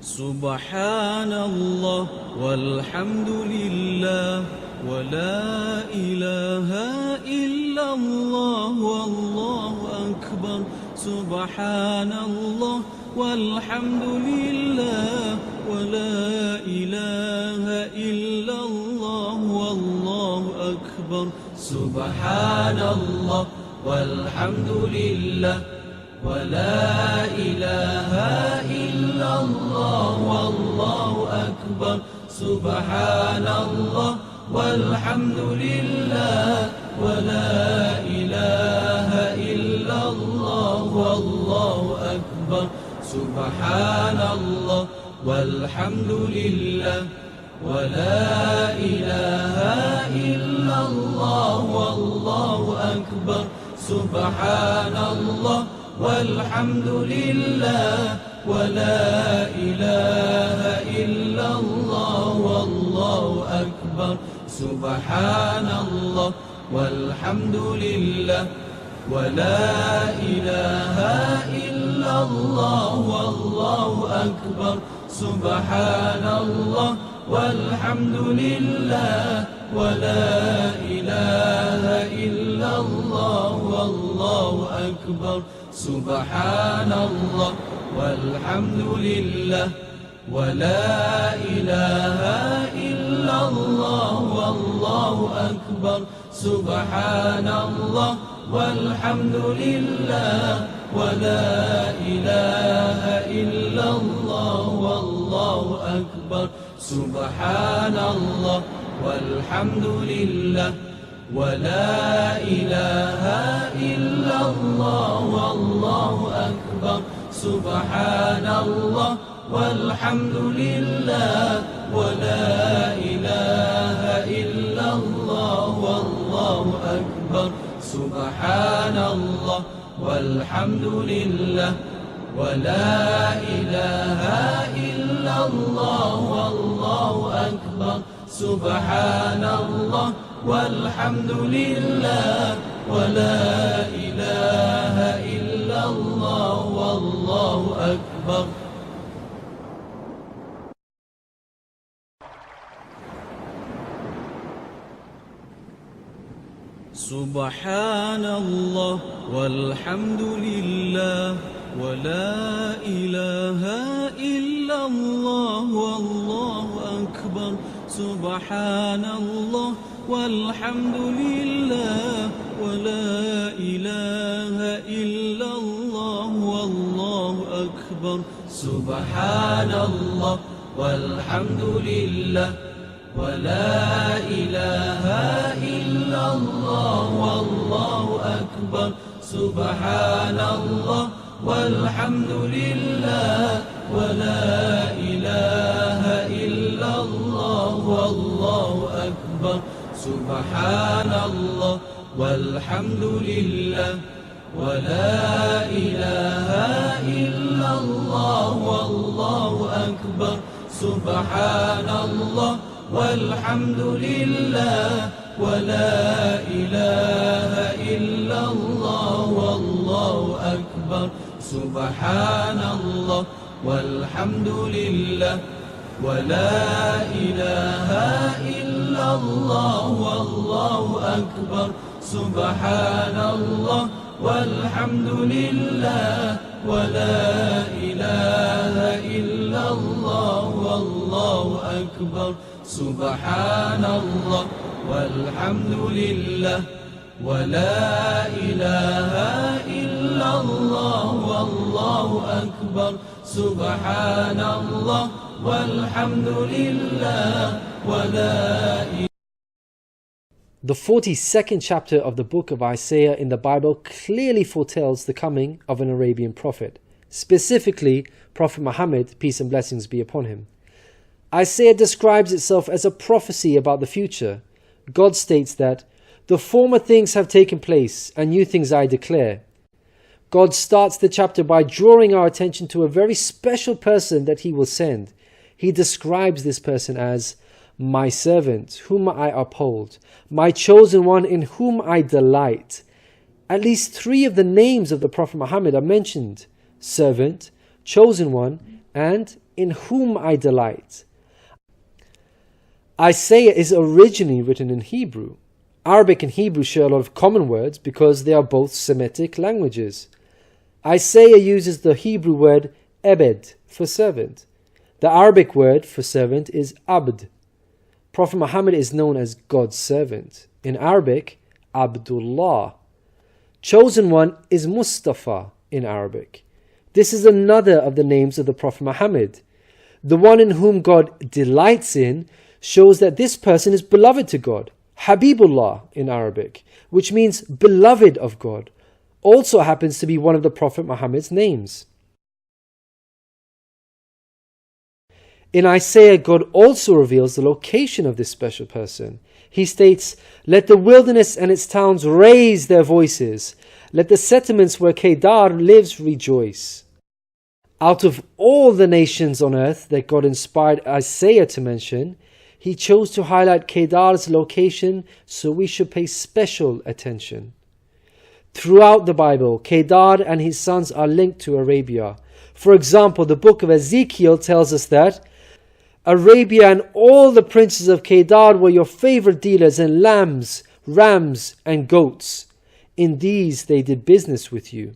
سبحان الله والحمد لله ولا إله إلا الله والله أكبر سبحان الله والحمد لله ولا إله إلا الله والله أكبر سبحان الله والحمد لله ولا إله إلا الله والله أكبر سبحان الله والحمد لله ولا إله إلا الله والله أكبر سبحان الله والحمد لله ولا إله إلا الله والله أكبر سبحان الله والحمد لله ولا إله إلا الله والله أكبر سبحان الله والحمد لله ولا إله إلا الله والله أكبر سبحان الله والحمد لله ولا إله إلا الله والله أكبر سبحان الله والحمد لله ولا إله إلا الله والله أكبر سبحان الله والحمد لله ولا إله إلا الله والله أكبر سبحان الله والحمد لله ولا إله إلا الله والله أكبر سبحان الله والحمد لله ولا إله إلا الله والله أكبر سبحان الله والحمد لله ولا إله إلا الله والله أكبر سبحان الله والحمد لله ولا إله إلا الله والله أكبر سبحان الله والحمد لله ولا إله إلا الله والله أكبر سبحان الله والحمد لله ولا إله إلا الله والله أكبر سبحان الله والحمد لله ولا إله إلا الله والله أكبر سبحان الله والحمد لله ولا إله إلا الله والله أكبر سبحان الله والحمد لله ولا إله إلا الله والله أكبر سبحان الله والحمد لله ولا إله إلا الله والله أكبر سبحان الله والحمد لله ولا إله إلا الله والله أكبر سبحان الله والحمد لله ولا إله إلا الله والله أكبر سبحان الله والحمد لله ولا إله إلا الله والله أكبر سبحان الله والحمد لله ولا إله. The 42nd chapter of the book of Isaiah in the Bible clearly foretells the coming of an Arabian prophet, specifically Prophet Muhammad, peace and blessings be upon him. Isaiah describes itself as a prophecy about the future. God states that, "The former things have taken place, and new things I declare." God starts the chapter by drawing our attention to a very special person that he will send. He describes this person as my servant, whom I uphold, my chosen one in whom I delight. At least 3 of the names of the Prophet Muhammad are mentioned: servant, chosen one, and in whom I delight. Isaiah is originally written in Hebrew. Arabic and Hebrew share a lot of common words because they are both Semitic languages. Isaiah uses the Hebrew word ebed for servant. The Arabic word for servant is abd. Prophet Muhammad is known as God's servant. In Arabic, Abdullah. Chosen one is Mustafa in Arabic. This is another of the names of the Prophet Muhammad. The one in whom God delights in shows that this person is beloved to God. Habibullah in Arabic, which means beloved of God, also happens to be one of the Prophet Muhammad's names. In Isaiah, God also reveals the location of this special person. He states, "Let the wilderness and its towns raise their voices. Let the settlements where Kedar lives rejoice." Out of all the nations on earth that God inspired Isaiah to mention, He chose to highlight Kedar's location, so we should pay special attention. Throughout the Bible, Kedar and his sons are linked to Arabia. For example, the book of Ezekiel tells us that Arabia and all the princes of Kedar were your favorite dealers in lambs, rams, and goats. In these they did business with you.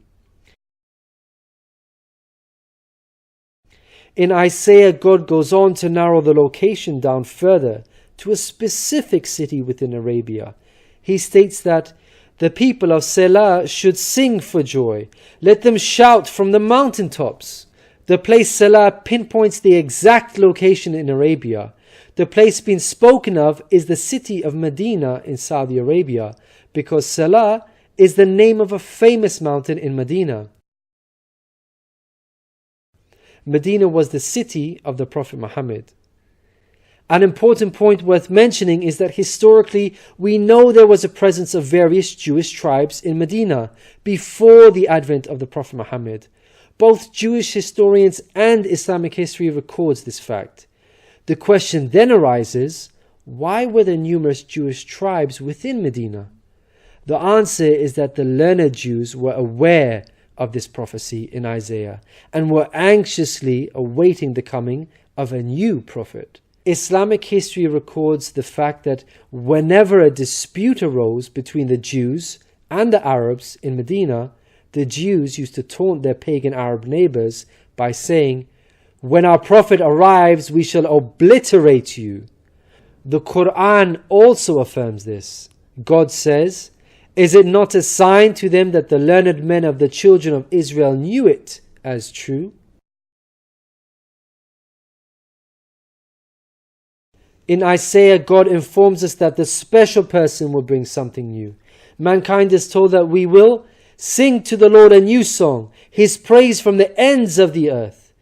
In Isaiah, God goes on to narrow the location down further to a specific city within Arabia. He states that the people of Selah should sing for joy. Let them shout from the mountaintops. The place Selah pinpoints the exact location in Arabia. The place being spoken of is the city of Madinah in Saudi Arabia, because Selah is the name of a famous mountain in Madinah. Medina was the city of the Prophet Muhammad. An important point worth mentioning is that historically we know there was a presence of various Jewish tribes in Medina before the advent of the Prophet Muhammad. Both Jewish historians and Islamic history records this fact. The question then arises, why were there numerous Jewish tribes within Medina? The answer is that the learned Jews were aware of this prophecy in Isaiah and were anxiously awaiting the coming of a new prophet. Islamic history records the fact that whenever a dispute arose between the Jews and the Arabs in Medina, the Jews used to taunt their pagan Arab neighbors by saying, "When our prophet arrives, we shall obliterate you." The Quran also affirms this. God says, "Is it not a sign to them that the learned men of the children of Israel knew it as true?" In Isaiah, God informs us that the special person will bring something new. Mankind is told that we will sing to the Lord a new song, His praise from the ends of the earth.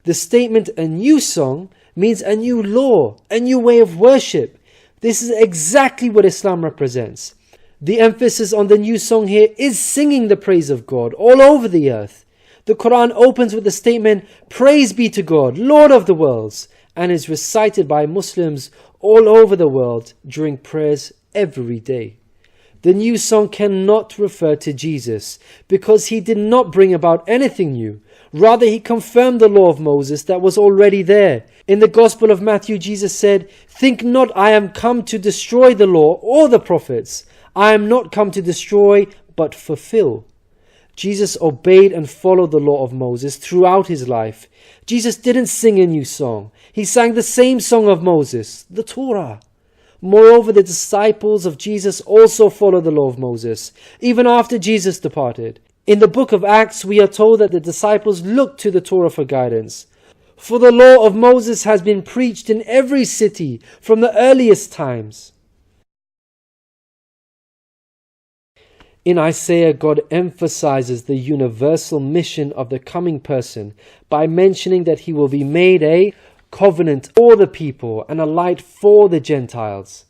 The statement "a new song" means a new law, a new way of worship. This is exactly what Islam represents. The emphasis on the new song here is singing the praise of God all over the earth. The Quran opens with the statement, "Praise be to God, Lord of the worlds," and is recited by Muslims all over the world during prayers every day. The new song cannot refer to Jesus because He did not bring about anything new. Rather, He confirmed the law of Moses that was already there. In the Gospel of Matthew, Jesus said, "Think not I am come to destroy the law or the prophets. I am not come to destroy, but fulfill." Jesus obeyed and followed the law of Moses throughout His life. Jesus didn't sing a new song. He sang the same song of Moses, the Torah. Moreover, the disciples of Jesus also followed the law of Moses, even after Jesus departed. In the book of Acts, we are told that the disciples looked to the Torah for guidance. For the law of Moses has been preached in every city from the earliest times. In Isaiah, God emphasizes the universal mission of the coming person by mentioning that he will be made a covenant for the people and a light for the Gentiles.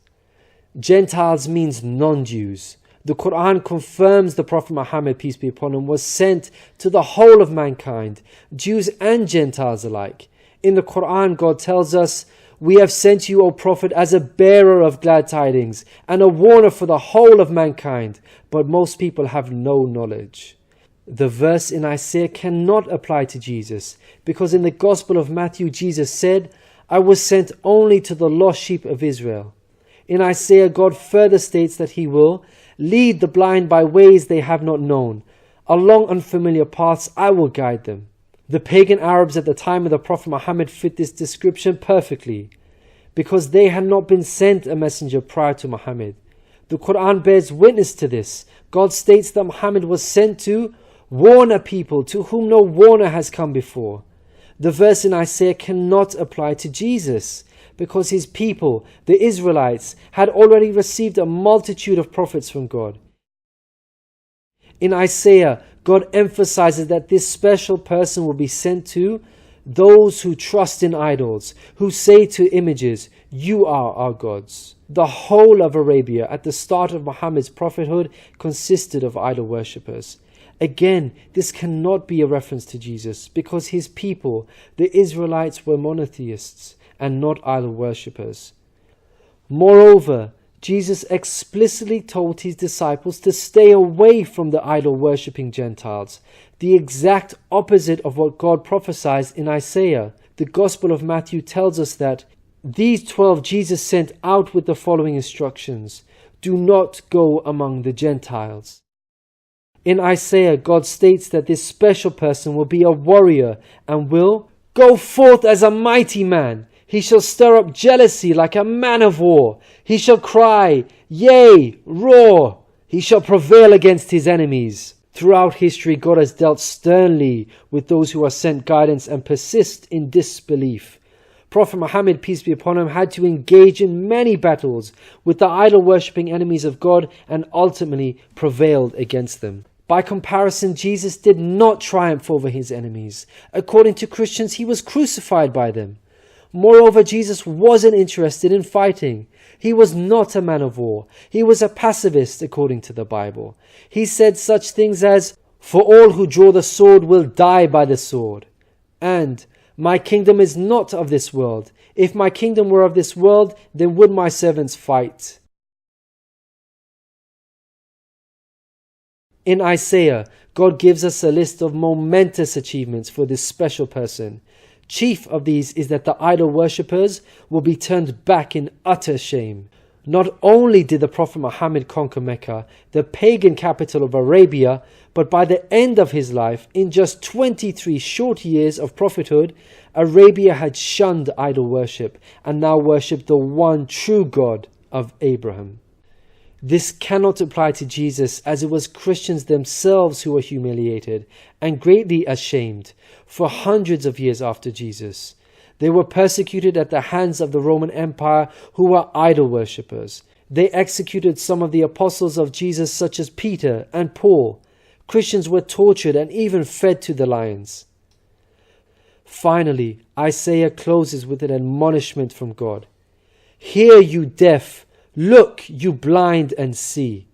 Gentiles means non-Jews. The Quran confirms the Prophet Muhammad, peace be upon him, was sent to the whole of mankind, Jews and Gentiles alike. In the Quran, God tells us, "We have sent you, O Prophet, as a bearer of glad tidings and a warner for the whole of mankind, but most people have no knowledge." The verse in Isaiah cannot apply to Jesus, because in the Gospel of Matthew, Jesus said, "I was sent only to the lost sheep of Israel." In Isaiah, God further states that He will lead the blind by ways they have not known. Along unfamiliar paths I will guide them. The pagan Arabs at the time of the Prophet Muhammad fit this description perfectly, because they had not been sent a messenger prior to Muhammad. The Quran bears witness to this. God states that Muhammad was sent to warn a people to whom no warner has come before. The verse in Isaiah cannot apply to Jesus, because his people, the Israelites, had already received a multitude of prophets from God. In Isaiah, God emphasizes that this special person will be sent to those who trust in idols, who say to images, "You are our gods." The whole of Arabia at the start of Muhammad's prophethood consisted of idol worshippers. Again, this cannot be a reference to Jesus, because his people, the Israelites, were monotheists and not idol worshippers. Moreover, Jesus explicitly told his disciples to stay away from the idol-worshipping Gentiles, the exact opposite of what God prophesied in Isaiah. The Gospel of Matthew tells us that these 12 Jesus sent out with the following instructions: "Do not go among the Gentiles." In Isaiah, God states that this special person will be a warrior and will go forth as a mighty man. He shall stir up jealousy like a man of war. He shall cry, yea, roar. He shall prevail against his enemies. Throughout history, God has dealt sternly with those who are sent guidance and persist in disbelief. Prophet Muhammad, peace be upon him, had to engage in many battles with the idol-worshipping enemies of God and ultimately prevailed against them. By comparison, Jesus did not triumph over his enemies. According to Christians, he was crucified by them. Moreover, Jesus wasn't interested in fighting. He was not a man of war. He was a pacifist, according to the Bible. He said such things as, "For all who draw the sword will die by the sword," and "My kingdom is not of this world. If my kingdom were of this world, then would my servants fight." In Isaiah, God gives us a list of momentous achievements for this special person. Chief of these is that the idol worshippers will be turned back in utter shame. Not only did the Prophet Muhammad conquer Mecca, the pagan capital of Arabia, but by the end of his life, in just 23 short years of prophethood, Arabia had shunned idol worship and now worshipped the one true God of Abraham. This cannot apply to Jesus, as it was Christians themselves who were humiliated and greatly ashamed for hundreds of years after Jesus. They were persecuted at the hands of the Roman Empire, who were idol worshippers. They executed some of the apostles of Jesus, such as Peter and Paul. Christians were tortured and even fed to the lions. Finally, Isaiah closes with an admonishment from God. "Hear, you deaf. Look, you blind, and see.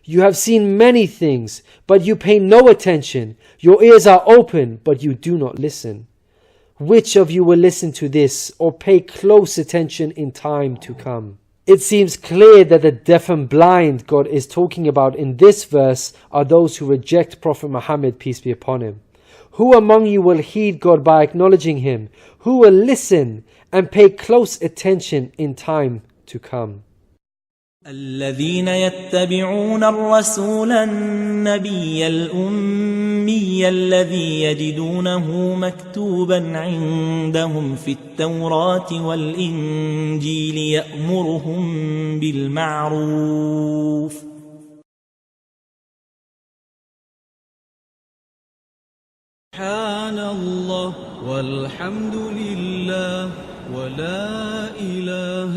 You have seen many things, but you pay no attention. Your ears are open, but you do not listen. Which of you will listen to this or pay close attention in time to come?" It seems clear that the deaf and blind God is talking about in this verse are those who reject Prophet Muhammad, peace be upon him. Who among you will heed God by acknowledging him? Who will listen and pay close attention in time to come? الذين يتبعون الرسول النبي الأمي الذي يجدونه مكتوبا عندهم في التوراة والإنجيل يأمرهم بالمعروف سبحان الله والحمد لله ولا إله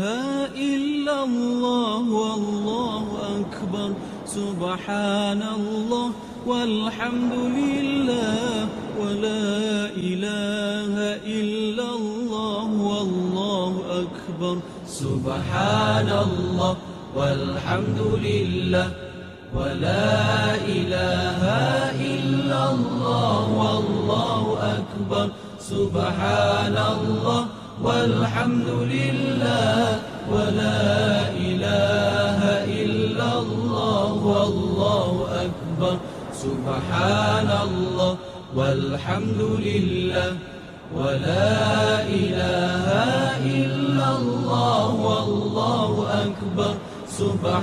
إلا الله والله أكبر سبحان الله والحمد لله ولا إله إلا الله والله أكبر سبحان الله والحمد لله ولا إله إلا الله والله أكبر سبحان الله والحمد لله ولا إله إلا الله والله أكبر سبحان الله والحمد لله ولا إله إلا الله والله أكبر. سبحان